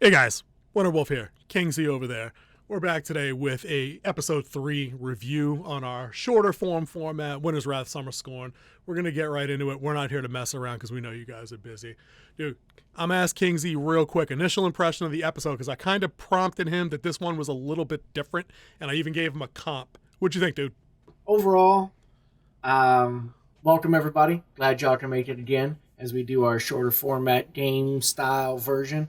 Hey guys, Wonder Wolf here, King Z over there. We're back today with a episode 3 review on our shorter format, Winter's Wrath, Summer Scorn. We're going to get right into it. We're not here to mess around because we know you guys are busy. Dude, I'm going to ask King Z real quick, initial impression of the episode, because I kind of prompted him that this one was a little bit different, and I even gave him a comp. What'd you think, dude? Overall, welcome everybody. Glad y'all can make it again as we do our shorter format game style version.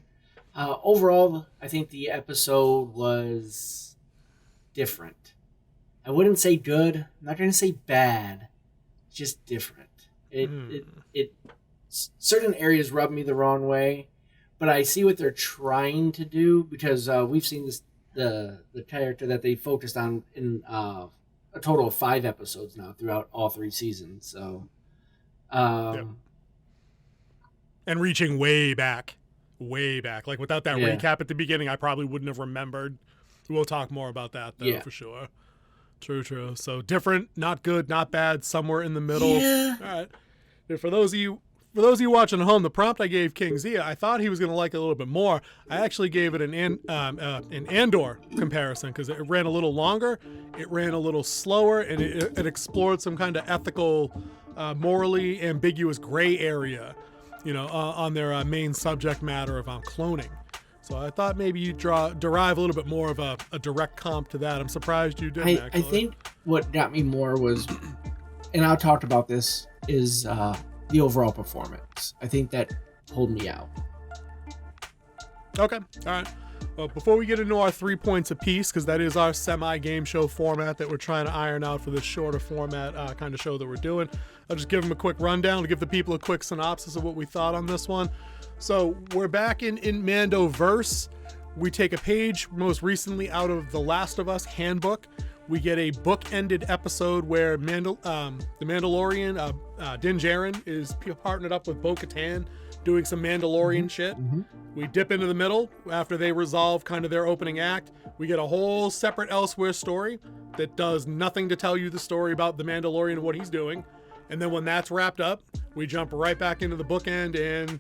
Overall, I think the episode was different. I wouldn't say good. I'm not going to say bad. Just different. It certain areas rub me the wrong way, but I see what they're trying to do because we've seen this the character that they focused on in a total of 5 episodes now throughout all 3 seasons. So, Yep. And reaching way back. Like without that recap at the beginning, I probably wouldn't have remembered. We'll talk more about that though, for sure. True. So different, not good, not bad, somewhere in the middle. Yeah. All right. And for those of you watching at home, the prompt I gave King Zia, I thought he was going to like it a little bit more. I actually gave it an Andor comparison because it ran a little longer, it ran a little slower, and it explored some kind of ethical, morally ambiguous gray area, on their main subject matter of cloning. So I thought maybe you'd derive a little bit more of a direct comp to that. I'm surprised you didn't, actually. I think what got me more was, and I talked about this, is the overall performance. I think that pulled me out. Okay, all right. Well, before we get into our 3 points apiece, because that is our semi-game show format that we're trying to iron out for this shorter format kind of show that we're doing, I'll just give them a quick rundown to give the people a quick synopsis of what we thought on this one. So we're back in Mando verse. We take a page most recently out of The Last of Us handbook. We get a book-ended episode where the Mandalorian, Din Djarin, is partnered up with Bo-Katan doing some Mandalorian shit. Mm-hmm. We dip into the middle after they resolve kind of their opening act. We get a whole separate elsewhere story that does nothing to tell you the story about the Mandalorian and what he's doing. And then when that's wrapped up, we jump right back into the bookend, and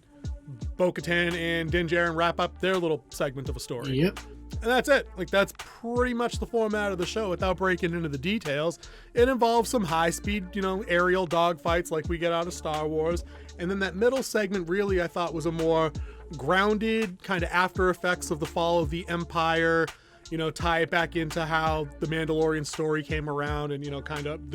Bo-Katan and Din Djarin wrap up their little segment of a story. Yep. And that's it. Like, that's pretty much the format of the show without breaking into the details. It involves some high-speed, aerial dogfights like we get out of Star Wars. And then that middle segment really, I thought, was a more grounded kind of after effects of the fall of the Empire, tie it back into how the Mandalorian story came around, and, kind of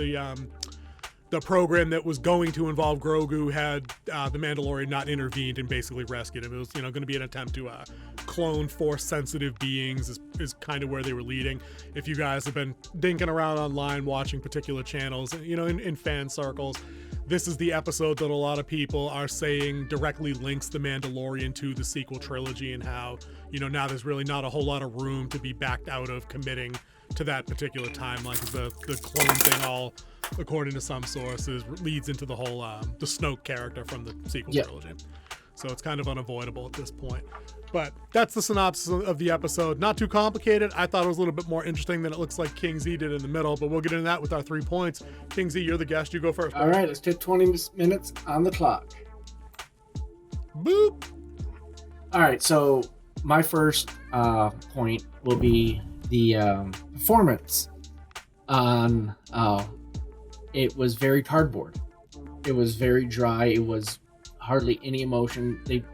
the program that was going to involve Grogu had the Mandalorian not intervened and basically rescued him. It was, going to be an attempt to clone Force-sensitive beings is kind of where they were leading. If you guys have been dinking around online watching particular channels, in fan circles, this is the episode that a lot of people are saying directly links the Mandalorian to the sequel trilogy, and how, now there's really not a whole lot of room to be backed out of committing to that particular timeline, because the clone thing, all according to some sources, leads into the whole the Snoke character from the sequel trilogy. So it's kind of unavoidable at this point. But that's the synopsis of the episode. Not too complicated. I thought it was a little bit more interesting than it looks like King Z did in the middle, but we'll get into that with our 3 points. King Z, you're the guest. You go first. All right, let's get 20 minutes on the clock. Boop. All right, so my first point will be the performance on it was very cardboard. It was very dry. It was hardly any emotion. They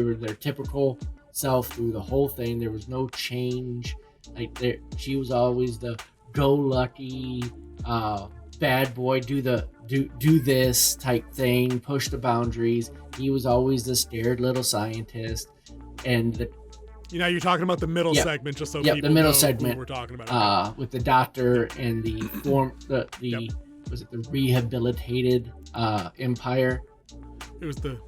were their typical self through the whole thing. There was no change. She was always the go-lucky bad boy, do this type thing, push the boundaries. He was always the scared little scientist, and you're talking about the middle segment, just so people the middle know segment who we're talking about. With the doctor and the was it the rehabilitated empire? It was the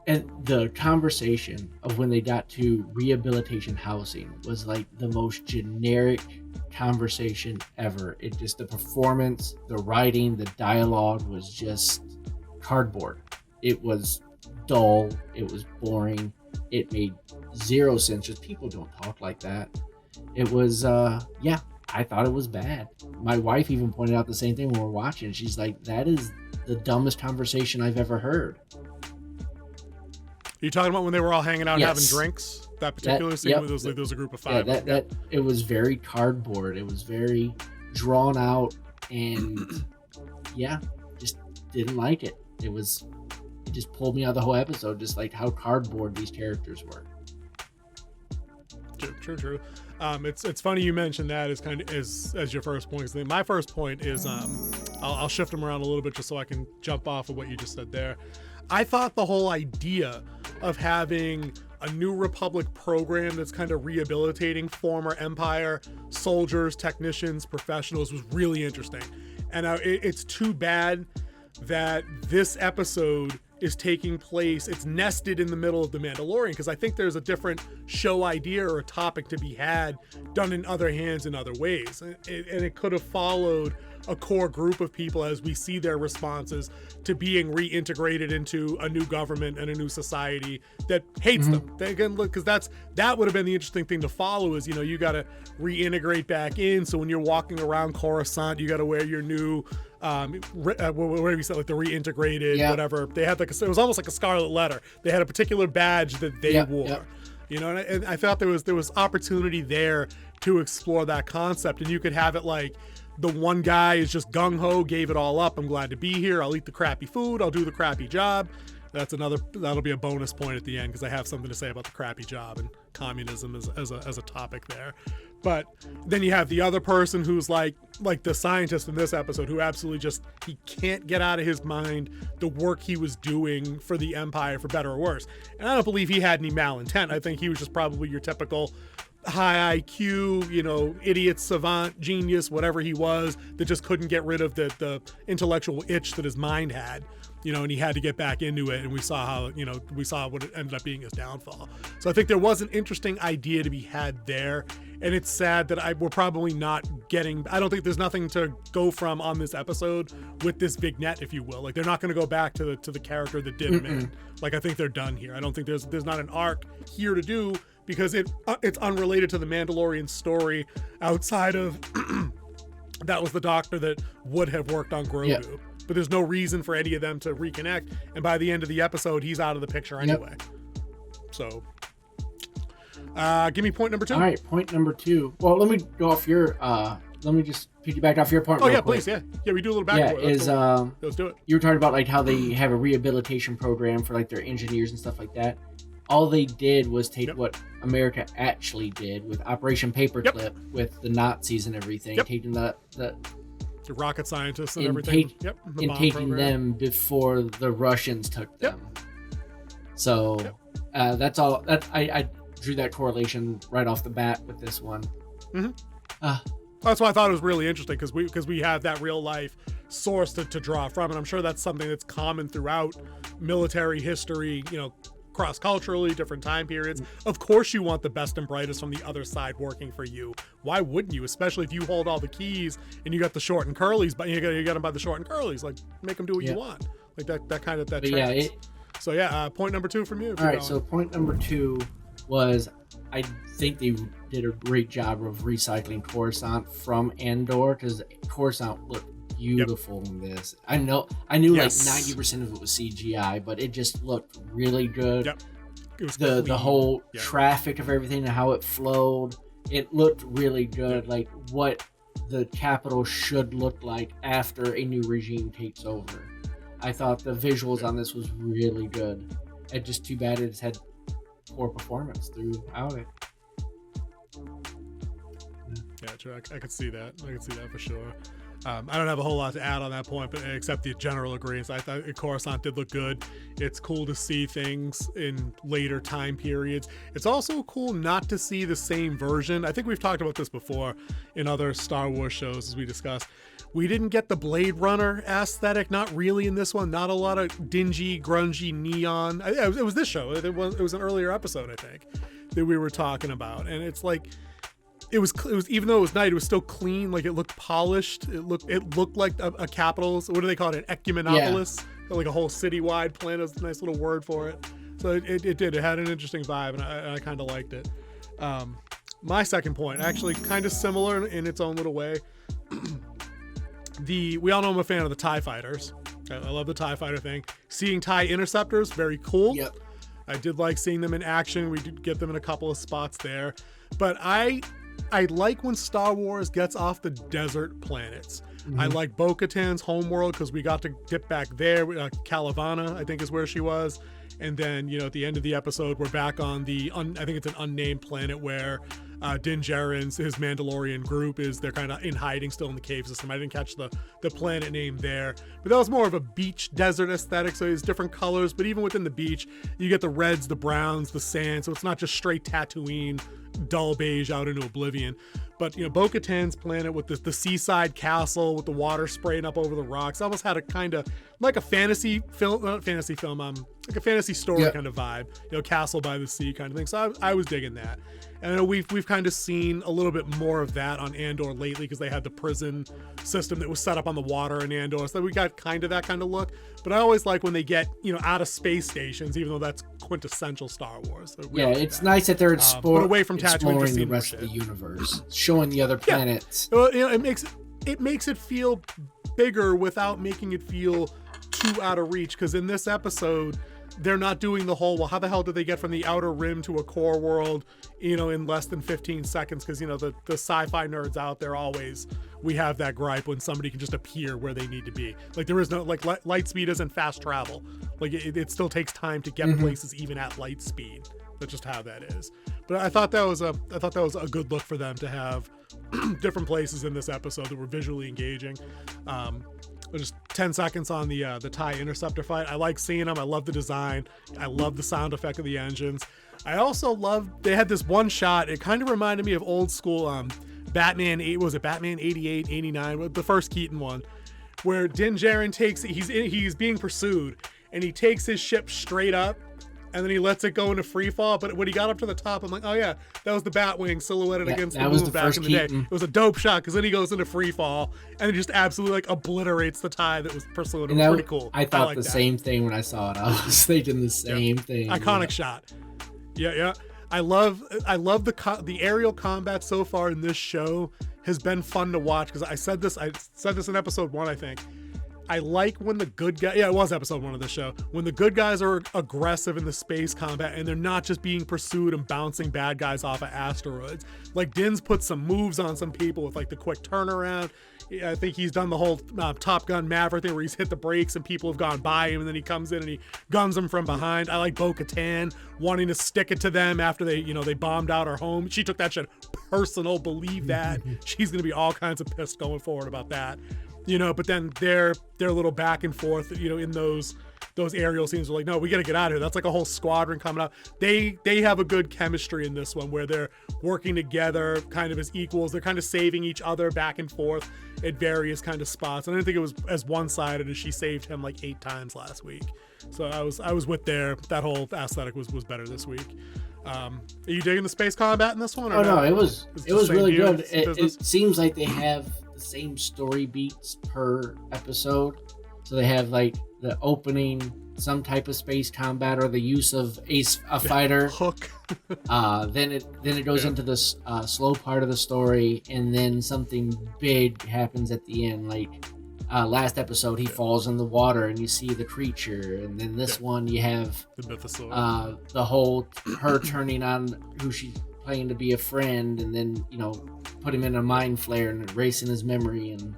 and the conversation of when they got to rehabilitation housing was like the most generic conversation ever. It just, the performance, the writing, the dialogue was just cardboard. It was dull. It was boring. It made zero sense. Just people don't talk like that. It was, I thought it was bad. My wife even pointed out the same thing when we were watching. She's like, that is the dumbest conversation I've ever heard. you talking about when they were all hanging out and having Yes. drinks? That particular scene where there was a group of five. Yeah, that it was very cardboard. It was very drawn out, and yeah, just didn't like it. It just pulled me out of the whole episode, just like how cardboard these characters were. True. It's funny you mentioned that as your first point. So my first point is I'll shift them around a little bit just so I can jump off of what you just said there. I thought the whole idea of having a New Republic program that's kind of rehabilitating former Empire soldiers, technicians, professionals was really interesting. And it's too bad that this episode is taking place, it's nested in the middle of The Mandalorian, because I think there's a different show idea or a topic to be had done in other hands in other ways. And it could have followed a core group of people as we see their responses to being reintegrated into a new government and a new society that hates them. They can look, because that would have been the interesting thing to follow is, you got to reintegrate back in. So when you're walking around Coruscant, you got to wear your new whatever you said, like the reintegrated, whatever. They had it was almost like a scarlet letter. They had a particular badge that they wore. And I thought there was opportunity there to explore that concept, and you could have it like the one guy is just gung-ho, gave it all up. I'm glad to be here. I'll eat the crappy food. I'll do the crappy job. That'll be a bonus point at the end because I have something to say about the crappy job and communism as a topic there. But then you have the other person who's like the scientist in this episode who absolutely he can't get out of his mind the work he was doing for the Empire, for better or worse. And I don't believe he had any malintent. I think he was just probably your typical high IQ, idiot, savant, genius, whatever he was, that just couldn't get rid of the intellectual itch that his mind had. And he had to get back into it, and we saw what it ended up being his downfall. So I think there was an interesting idea to be had there, and it's sad that we're probably not getting. I don't think there's nothing to go from on this episode with this vignette, if you will. Like they're not going to go back to the character that did him in. Like I think they're done here. I don't think there's not an arc here to do because it's unrelated to the Mandalorian story outside of that was the doctor that would have worked on Grogu. Yep. But there's no reason for any of them to reconnect. And by the end of the episode, he's out of the picture anyway. Yep. So, give me point number 2. All right, point number 2. Well, let me go off your. Let me just piggyback off your point. Oh yeah, please, yeah. We do a little back. Yeah, let's do it. You were talking about like how they have a rehabilitation program for like their engineers and stuff like that. All they did was take what America actually did with Operation Paperclip, with the Nazis and everything, taking the rocket scientists and everything. Taking them before the Russians took them. So that's all. I drew that correlation right off the bat with this one. That's why I thought it was really interesting because we have that real life source to draw from, and I'm sure that's something that's common throughout military history. Cross-culturally, different time periods. Of course you want the best and brightest from the other side working for you. Why wouldn't you? Especially if you hold all the keys and you got the short and curlies, but you got them by the short and curlies. Like, make them do what you want. Like that kind of that. Point number 2 from you. All right. So point number 2 was I think they did a great job of recycling Coruscant from Andor because Coruscant looked beautiful in this. I knew like 90% of it was CGI, but it just looked really good. It was the whole traffic of everything and how it flowed, it looked really good. Like what the capital should look like after a new regime takes over. I thought the visuals on this was really good. It's just too bad it's had poor performance throughout it. True. I could see that. For sure. I don't have a whole lot to add on that point, but except the general agreement. I thought Coruscant did look good. It's cool to see things in later time periods. It's also cool not to see the same version. I think we've talked about this before in other Star Wars shows as we discussed. We didn't get the Blade Runner aesthetic, not really in this one. Not a lot of dingy, grungy neon. It was this show. It was an earlier episode, I think, that we were talking about. And it's like, it was even though it was night, it was still clean. Like it looked polished. It looked like a capital. So what do they call it? An ecumenopolis, like a whole citywide plan. Is a nice little word for it. So it did. It had an interesting vibe, and I kind of liked it. My second point, actually, kind of similar in its own little way. We all know I'm a fan of the TIE fighters. I love the TIE fighter thing. Seeing TIE interceptors, very cool. Yep. I did like seeing them in action. We did get them in a couple of spots there. But I like when Star Wars gets off the desert planets. Mm-hmm. I like Bo-Katan's homeworld because we got to dip back there. Calavana, I think, is where she was. And then, at the end of the episode, we're back on I think it's an unnamed planet where Din Djarin's, his Mandalorian group, they're kind of in hiding still in the cave system. I didn't catch the planet name there. But that was more of a beach desert aesthetic, so it's different colors. But even within the beach, you get the reds, the browns, the sand. So it's not just straight Tatooine, dull beige out into oblivion. But Bo-Katan's planet with the seaside castle with the water spraying up over the rocks almost had a kind of like a fantasy film, like a fantasy story kind of vibe, castle by the sea kind of thing. So I was digging that. And I know we've kind of seen a little bit more of that on Andor lately because they had the prison system that was set up on the water in Andor. So we got kind of that kind of look. But I always like when they get, out of space stations, even though that's quintessential Star Wars. So it's nice that they're away from exploring the rest of the universe, showing the other planets. Well, it makes it feel bigger without making it feel too out of reach. Because in this episode, they're not doing the whole, well, how the hell did they get from the outer rim to a core world, in less than 15 seconds? Because, the sci-fi nerds out there we have that gripe when somebody can just appear where they need to be. Like, there is no, like, light speed isn't fast travel. Like, it still takes time to get places even at light speed. That's just how that is. But I thought that was a good look for them to have different places in this episode that were visually engaging. Just 10 seconds on the TIE Interceptor fight. I like seeing them. I love the design. I love the sound effect of the engines. I also love, they had this one shot. It kind of reminded me of old school Batman 88, 89, the first Keaton one, where Din Djarin he's being pursued and he takes his ship straight up and then he lets it go into free fall. But when he got up to the top, I'm like, oh yeah, that was the Batwing silhouetted against the moon back in the day. It was a dope shot because then he goes into free fall and it just absolutely obliterates the TIE that was pursuing him. Pretty cool. I thought the same thing when I saw it. I was thinking the same thing. Iconic shot. Yeah. I love the aerial combat so far in this show has been fun to watch because I said this in episode 1, I think. I like when the good guy, it was episode 1 of this show, when the good guys are aggressive in the space combat and they're not just being pursued and bouncing bad guys off of asteroids. Like Din's put some moves on some people with like the quick turnaround. I think he's done the whole Top Gun Maverick thing where he's hit the brakes and people have gone by him and then he comes in and he guns them from behind. I like Bo-Katan wanting to stick it to them after they bombed out her home. She took that shit personal, believe that. She's going to be all kinds of pissed going forward about that. But then their little back and forth, in those aerial scenes are like, no, we got to get out of here. That's like a whole squadron coming up. They have a good chemistry in this one where they're working together kind of as equals. They're kind of saving each other back and forth at various kind of spots. And I didn't think it was as one-sided as she saved him like 8 times last week. So I was with that whole aesthetic was better this week. Are you digging the space combat in this one? Or no, it was really good. It seems like they have the same story beats per episode. So they have like the opening, some type of space combat or the use of a fighter hook. Then it goes into the slow part of the story, and then something big happens at the end. Like last episode, he falls in the water, and you see the creature. And then this one, you have the mythosaur. The whole her turning on who she's playing to be a friend, and then put him in a mind flare and erasing his memory and.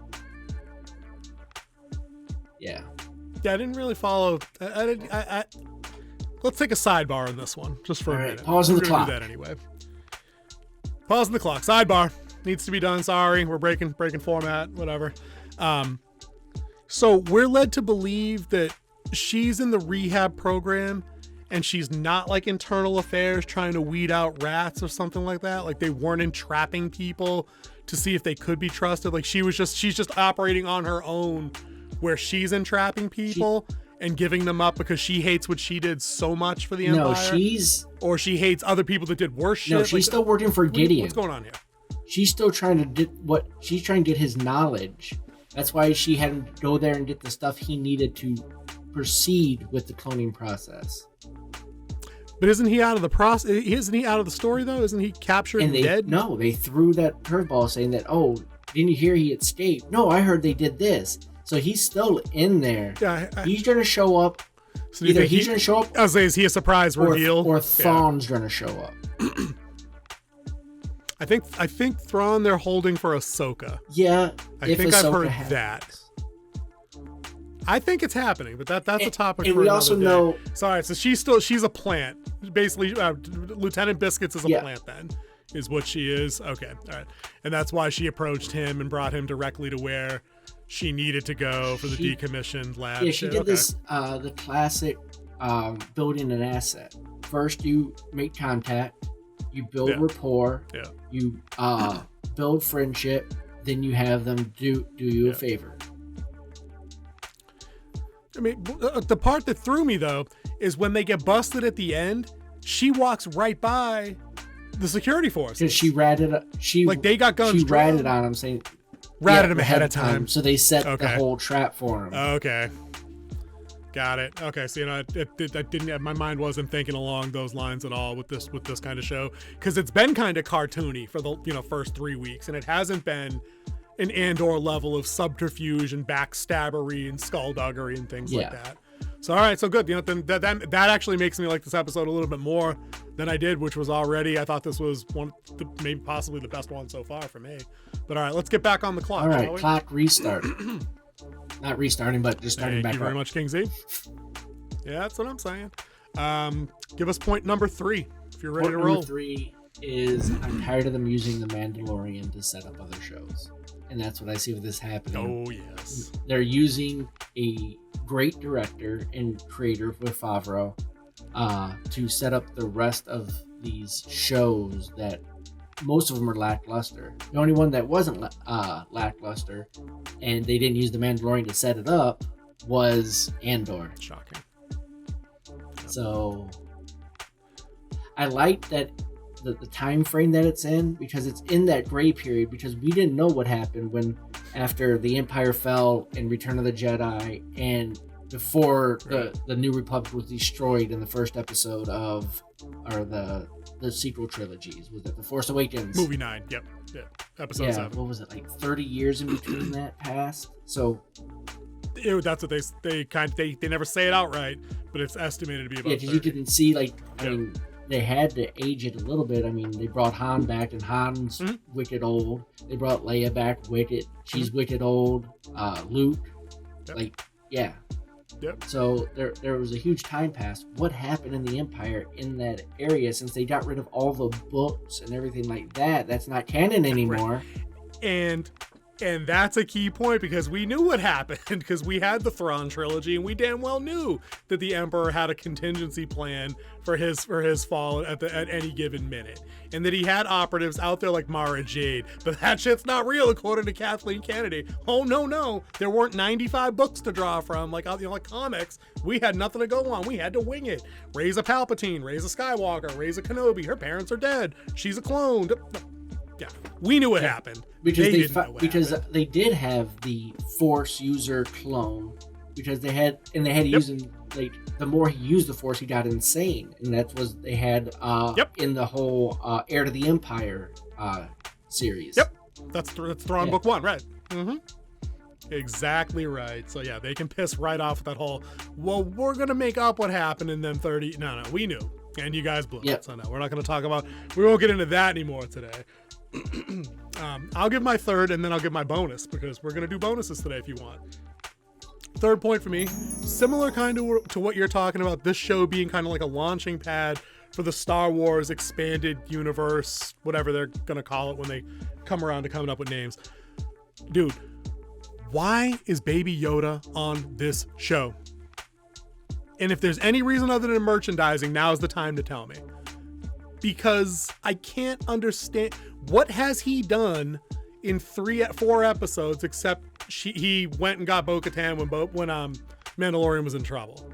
Yeah, I didn't really follow. I let's take a sidebar on this one, just for a minute. Pausing the clock. Do that anyway. Pausing the clock. Sidebar needs to be done. Sorry, we're breaking format. Whatever. So we're led to believe that she's in the rehab program, and she's not like internal affairs trying to weed out rats or something like that. Like they weren't entrapping people to see if they could be trusted. Like she's just operating on her own. Where she's entrapping people and giving them up because she hates what she did so much for the Empire. Or she hates other people that did worse shit. No, she's still working for Gideon. What's going on here? She's still trying to she's trying to get his knowledge. That's why she had him go there and get the stuff he needed to proceed with the cloning process. But isn't he out of the process? Isn't he out of the story though? Isn't he captured and dead? No, they threw that curveball saying that, oh, didn't you hear he escaped? No, I heard they did this. So he's still in there. Yeah, he's going to show up So do you either think he's going to show up, I was saying, is he a surprise reveal? or Thrawn's going to show up. I think Thrawn they're holding for Ahsoka. Yeah, I think I've heard happens. that. I think it's happening, but that's a topic. And for we another also day. know. Sorry, so she's a plant. Basically, Lieutenant Biscuits is a plant. Then is what she is. Okay, all right, and that's why she approached him and brought him directly to where she needed to go for the decommissioned lab. Yeah, she did this. The classic building an asset. First, you make contact. You build rapport. Yeah. You build friendship. Then you have them do you a favor. I mean, the part that threw me though is when they get busted at the end. She walks right by the security force because she ratted. They got guns. She ratted on him, saying ratted him ahead of time. So they set the whole trap for him. Okay. Got it. Okay, so it didn't. My mind wasn't thinking along those lines at all with this kind of show because it's been kind of cartoony for the first 3 weeks, and it hasn't been an Andor level of subterfuge and backstabbery and skullduggery and things like that. So all right, so good. Then that actually makes me like this episode a little bit more than I did, which was already. I thought this was maybe possibly the best one so far for me. But all right, let's get back on the clock. All right, clock restart. Not restarting, but just starting back up. Thank you very much, King Z. Yeah, that's what I'm saying. Give us point number 3 if you're ready to roll. Point number 3 is I'm tired of them using the Mandalorian to set up other shows. And that's what I see with this happening. Oh, yes. They're using a great director and creator with Favreau to set up the rest of these shows that most of them are lackluster. The only one that wasn't lackluster, and they didn't use the Mandalorian to set it up, was Andor. Shocking. So I like that the time frame that it's in, because it's in that gray period, because we didn't know what happened when after the Empire fell in Return of the Jedi and before the New Republic was destroyed in the first episode of the sequel trilogies. Was it The Force Awakens? Movie 9, yep. Episode 7. What was it, like 30 years in between that passed? So that's what they never say it outright, but it's estimated to be about 30. Because you didn't see, I mean, they had to age it a little bit. I mean, they brought Han back, and Han's wicked old. They brought Leia back, wicked. She's wicked old. Luke, Yep. So there was a huge time pass. What happened in the Empire in that area since they got rid of all the books and everything like that? That's not canon anymore. Right. And that's a key point because we knew what happened because we had the Thrawn trilogy and we damn well knew that the Emperor had a contingency plan for his fall at any given minute, and that he had operatives out there like Mara Jade. But that shit's not real according to Kathleen Kennedy. Oh no, there weren't 95 books to draw from like comics. We had nothing to go on. We had to wing it. Raise a Palpatine, raise a Skywalker, raise a Kenobi. Her parents are dead. She's a clone. Yeah, we knew what happened. Because they did have the Force user clone, because they had using the more he used the Force, he got insane, and that was they had in the whole Heir to the Empire series. Yep, that's Thrawn Book 1, right? Mm-hmm. Exactly right. So yeah, they can piss right off that whole. Well, we're gonna make up what happened in them 30. No, we knew, and you guys blew it. So no, we're not gonna talk about. We won't get into that anymore today. I'll give my third and then I'll give my bonus because we're going to do bonuses today if you want. Third point for me, similar kind of to what you're talking about, this show being kind of like a launching pad for the Star Wars expanded universe, whatever they're going to call it when they come around to coming up with names. Dude, why is Baby Yoda on this show? And if there's any reason other than merchandising, now's the time to tell me. Because I can't understand what has he done in 4 episodes except he went and got Bo-Katan when Mandalorian was in trouble.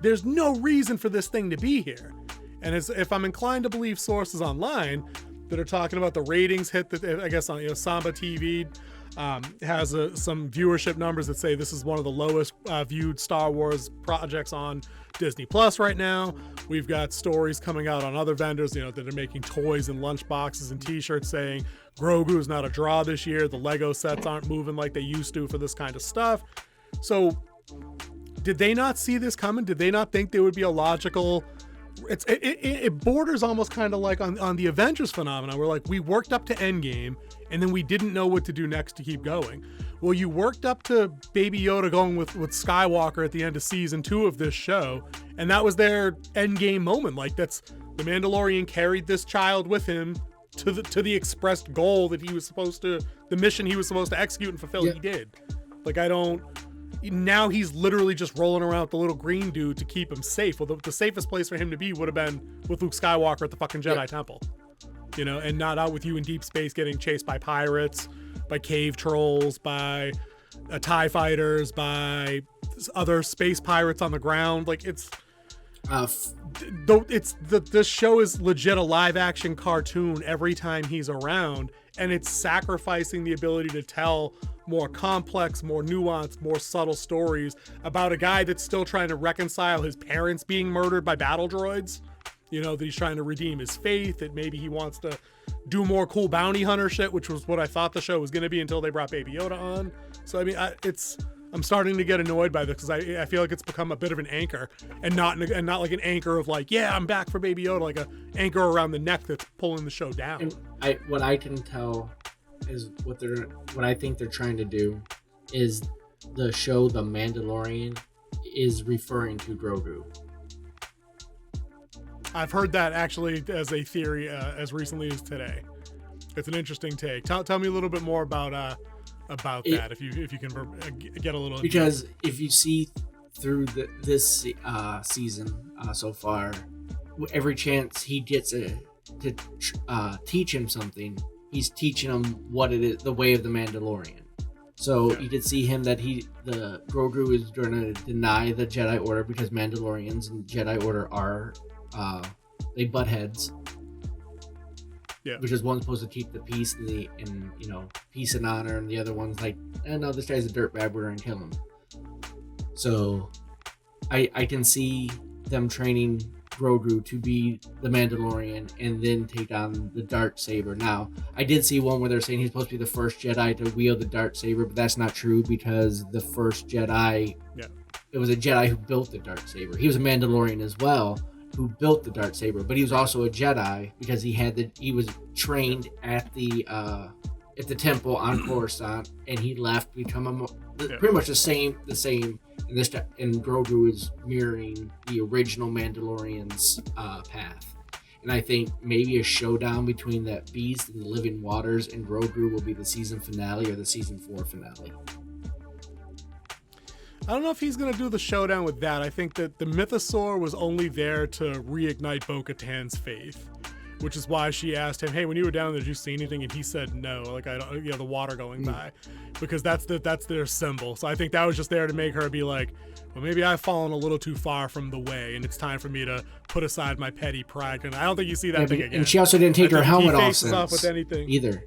There's no reason for this thing to be here. And if I'm inclined to believe sources online that are talking about the ratings hit that I guess on Samba TV has some viewership numbers that say this is one of the lowest viewed Star Wars projects on Disney Plus right now. We've got stories coming out on other vendors, that are making toys and lunch boxes and t-shirts saying Grogu's not a draw this year. The Lego sets aren't moving like they used to for this kind of stuff. So did they not see this coming? Did they not think there would be a logical? It borders almost kind of like on the Avengers phenomenon, where like we worked up to Endgame and then we didn't know what to do next to keep going. Well, you worked up to Baby Yoda going with Skywalker at the end of season 2 of this show, and that was their Endgame moment. Like that's the Mandalorian carried this child with him to the expressed goal that he was supposed to, the mission he was supposed to execute and fulfill. He did. Like now he's literally just rolling around with the little green dude to keep him safe. Well, the safest place for him to be would have been with Luke Skywalker at the fucking Jedi Temple, you know, and not out with you in deep space getting chased by pirates, by cave trolls, by TIE fighters, by other space pirates on the ground. Like this show is legit a live action cartoon every time he's around, and it's sacrificing the ability to tell more complex, more nuanced, more subtle stories about a guy that's still trying to reconcile his parents being murdered by battle droids. You know, that he's trying to redeem his faith, that maybe he wants to do more cool bounty hunter shit, which was what I thought the show was going to be until they brought Baby Yoda on. So, I mean, I'm starting to get annoyed by this because I feel like it's become a bit of an anchor, and not like an anchor of like, yeah, I'm back for Baby Yoda, like a anchor around the neck that's pulling the show down. And what I can tell is what I think they're trying to do is the show The Mandalorian is referring to Grogu. I've heard that actually as a theory as recently as today. It's an interesting take. Tell me a little bit more about that if you can get a little. Because if you see through this season so far, every chance he gets to teach him something, he's teaching him what it is, the way of the Mandalorian. So you could see him that the Grogu is going to deny the Jedi Order because Mandalorians and Jedi Order are they butt heads. Yeah. Because one's supposed to keep the peace and peace and honor, and the other one's like, no, this guy's a dirtbag, we're gonna kill him. So I can see them training Grogu to be the Mandalorian and then take on the Darksaber. Now, I did see one where they're saying he's supposed to be the first Jedi to wield the Darksaber, but that's not true because the first Jedi, it was a Jedi who built the Darksaber. He was a Mandalorian as well, who built the Darksaber, but he was also a Jedi because he was trained at the temple on Coruscant, and he left to become pretty much the same. And Grogu is mirroring the original Mandalorian's path. And I think maybe a showdown between that beast and the living waters and Grogu will be the season finale or the season 4 finale. I don't know if he's going to do the showdown with that. I think that the Mythosaur was only there to reignite Bo-Katan's faith, which is why she asked him, hey, when you were down there, did you see anything? And he said no, like, I don't, the water going by, because that's their symbol. So I think that was just there to make her be like, well, maybe I've fallen a little too far from the way, and it's time for me to put aside my petty pride. And I don't think you see that thing again. And she also didn't take her helmet off with anything either.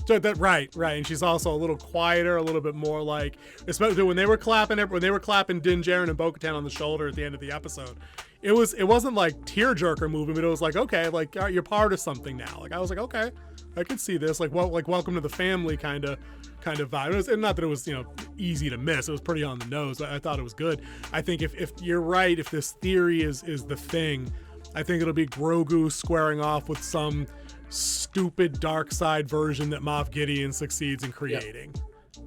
So right, and she's also a little quieter, a little bit more like, especially when they were clapping Din Djarin and Bo-Katan on the shoulder at the end of the episode. It wasn't like tearjerker moving, but it was like, okay, like, all right, you're part of something now. Like I was like, okay, I could see this, like welcome to the family kind of vibe. And not that it was easy to miss. It was pretty on the nose. I thought it was good. I think if you're right, if this theory is the thing, I think it'll be Grogu squaring off with some stupid dark side version that Moff Gideon succeeds in creating.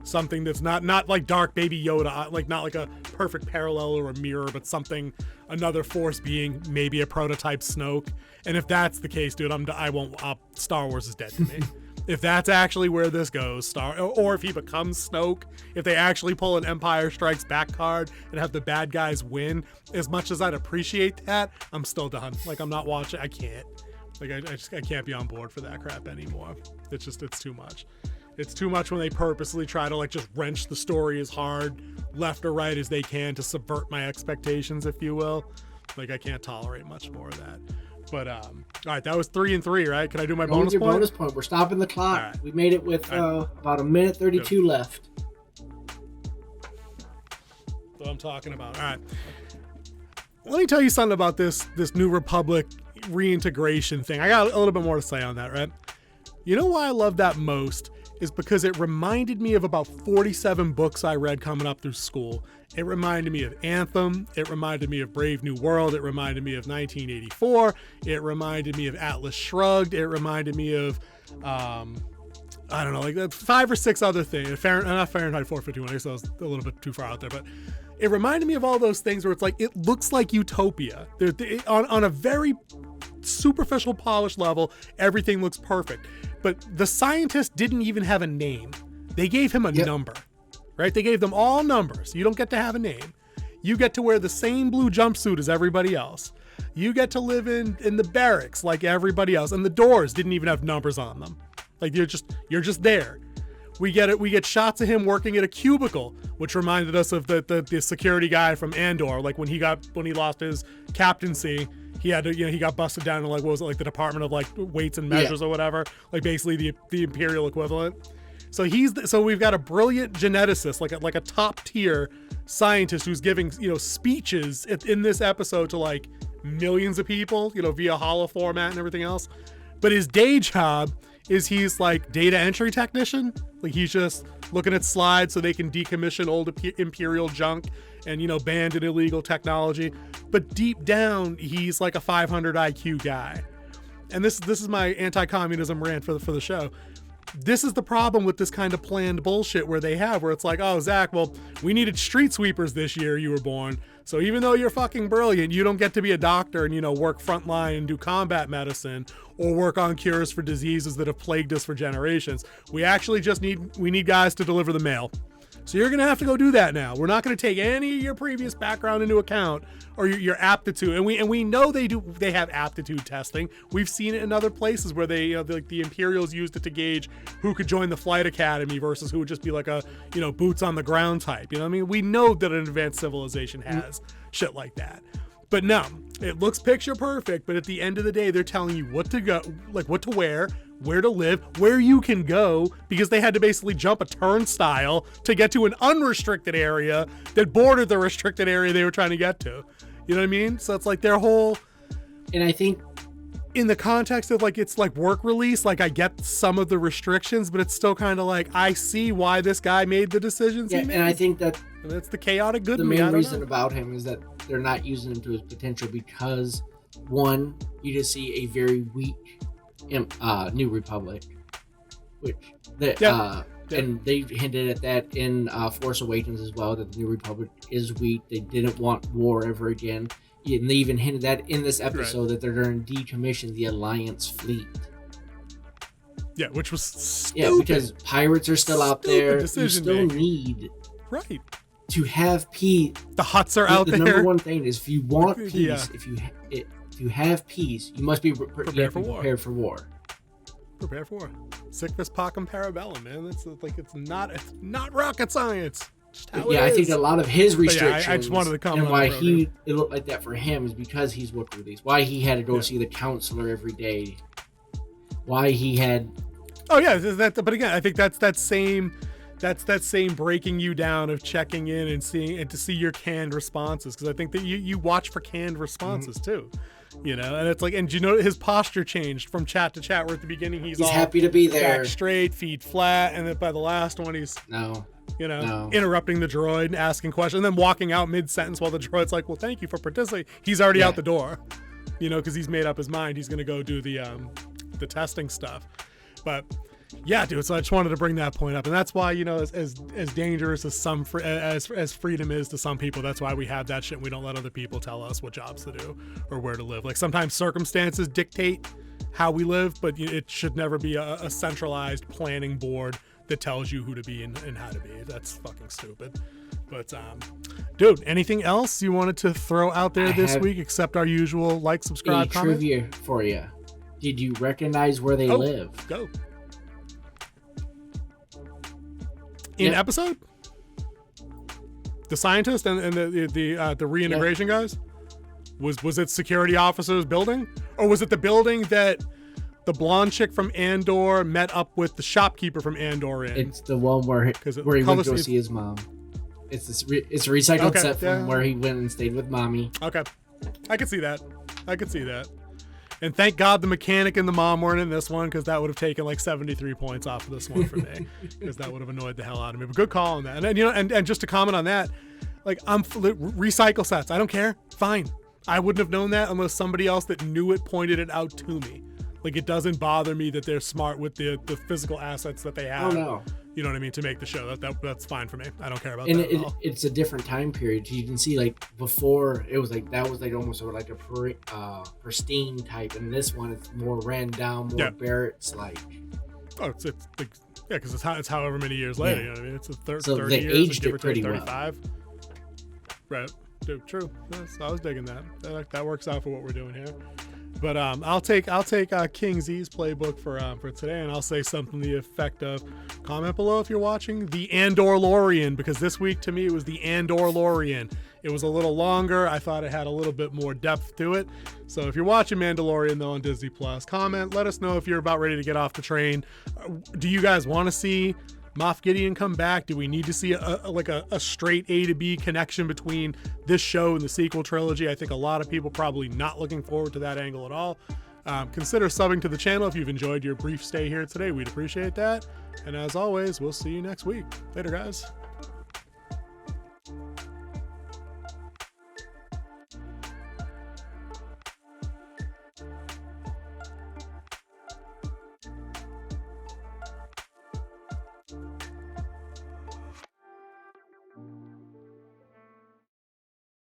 Something that's not like dark baby Yoda, like not like a perfect parallel or a mirror, but something, another force being, maybe a prototype Snoke. And if that's the case, dude, Star Wars is dead to me. If that's actually where this goes, or if he becomes Snoke, if they actually pull an Empire Strikes Back card and have the bad guys win, as much as I'd appreciate that, I'm still done. Like, I'm not watching. I can't. Like, I can't be on board for that crap anymore. It's too much. It's too much when they purposely try to, like, just wrench the story as hard left or right as they can to subvert my expectations, if you will. Like, I can't tolerate much more of that. But, all right, that was 3 and 3, right? Can I do my bonus point? Bonus point. We're stopping the clock. Right. We made it with about a minute 32 left. That's what I'm talking about. All right. Let me tell you something about this New Republic reintegration thing. I got a little bit more to say on that, right? You know why I love that most is because it reminded me of about 47 books I read coming up through school. It reminded me of Anthem. It reminded me of Brave New World. It reminded me of 1984. It reminded me of Atlas Shrugged. It reminded me of, I don't know, like 5 or 6 other things. Not Fahrenheit 451, I guess that was a little bit too far out there, but it reminded me of all those things where it's like, it looks like Utopia. On a very superficial, polished level, everything looks perfect. But the scientist didn't even have a name. They gave him a number, right? They gave them all numbers. You don't get to have a name. You get to wear the same blue jumpsuit as everybody else. You get to live in the barracks like everybody else. And the doors didn't even have numbers on them. Like you're just there. We get shots of him working at a cubicle, which reminded us of the security guy from Andor. Like when he lost his captaincy, he had to, he got busted down in like, what was it, like the Department of like Weights and Measures or whatever, like basically the Imperial equivalent. So so we've got a brilliant geneticist, like a top tier scientist who's giving speeches in this episode to like millions of people, via holo format and everything else. But his day job is he's like data entry technician. Like he's just looking at slides so they can decommission old Imperial junk and banned and illegal technology. But deep down, he's like a 500 IQ guy. And this is my anti-communism rant for the show. This is the problem with this kind of planned bullshit where it's like, oh, Zach, well, we needed street sweepers this year you were born. So even though you're fucking brilliant, you don't get to be a doctor and, work frontline and do combat medicine or work on cures for diseases that have plagued us for generations. We actually just need guys to deliver the mail. So you're going to have to go do that now. We're not going to take any of your previous background into account or your aptitude. And we know they have aptitude testing. We've seen it in other places where they, the Imperials used it to gauge who could join the flight academy versus who would just be like a, boots on the ground type. You know what I mean? We know that an advanced civilization has shit like that. But no, it looks picture perfect. But at the end of the day, they're telling you what to go, like what to wear, where to live, where you can go, because they had to basically jump a turnstile to get to an unrestricted area that bordered the restricted area they were trying to get to. You know what I mean? So it's like their whole... And I think... in the context of like, it's like work release, like I get some of the restrictions, but it's still kind of like, I see why this guy made the decisions he made. And I think that... and that's the chaotic good the in me. main reason about him is that they're not using him to his potential because, one, you just see a very weak New Republic, and they hinted at that in Force Awakens as well, that the New Republic is weak. They didn't want war ever again, and they even hinted that in this episode that they're going to decommission the Alliance fleet. Yeah, which was stupid. Yeah, because pirates are still out there. You still need to have peace. The huts are out there. The number one thing is if you want peace, if you have peace, you must be prepared for war. Prepare for war. Sic vis pacem parabellum, man. It's not rocket science. I think a lot of his restrictions. I just wanted to comment and why it looked like that for him is because he's worked with these. Why he had to go see the counselor every day. Why he had. Oh yeah, but again, I think that's that same breaking you down of checking in and to see your canned responses, because I think that you watch for canned responses too. And it's like, and his posture changed from chat to chat, where at the beginning he's all happy to be there, back straight, feet flat, and then by the last one he's interrupting the droid and asking questions, and then walking out mid-sentence while the droid's like, well, thank you for participating. He's already out the door, because he's made up his mind. He's going to go do the testing stuff. But yeah, dude, so I just wanted to bring that point up, and that's why, as dangerous as as freedom is to some people, that's why we have that shit and we don't let other people tell us what jobs to do or where to live. Like sometimes circumstances dictate how we live, but it should never be a centralized planning board that tells you who to be and how to be. That's fucking stupid. But dude, anything else you wanted to throw out there this week except our usual like, subscribe, comment? Trivia for you. Did you recognize where they live? Go. In episode? The scientist and the reintegration guys? Was it security officers building? Or was it the building that the blonde chick from Andor met up with the shopkeeper from Andor in? It's the one where he went to go see his mom. It's a recycled set from where he went and stayed with mommy. Okay. I could see that. And thank God the mechanic and the mom weren't in this one, because that would have taken like 73 points off of this one for me, because that would have annoyed the hell out of me. But good call on that. And you know, and just to comment on that, like, recycle sets. I don't care. Fine. I wouldn't have known that unless somebody else that knew it pointed it out to me. Like, it doesn't bother me that they're smart with the physical assets that they have. Oh, no. You know what I mean? To make the show. That's fine for me. I don't care about and that at all. It's a different time period. You can see, like, before, it was like, that was like almost like a pristine type. And this one, it's more ran down, more Barrett's like. Oh, it's like, yeah, because it's however many years later. You know what I mean? It's a 30 they years. aged it pretty 35. Well. Right. True. Yes, I was digging that. That works out for what we're doing here. But I'll take King Z's playbook for today, and I'll say something to the effect of, comment below if you're watching the Andorlorian, because this week to me it was the Andorlorian. It was a little longer. I thought it had a little bit more depth to it. So if you're watching Mandalorian though on Disney Plus, comment. Let us know if you're about ready to get off the train. Do you guys want to see Moff Gideon come back? Do we need to see a straight A to B connection between this show and the sequel trilogy? I think a lot of people probably not looking forward to that angle at all. Consider subbing to the channel if you've enjoyed your brief stay here today. We'd appreciate that. And as always, we'll see you next week. Later, guys.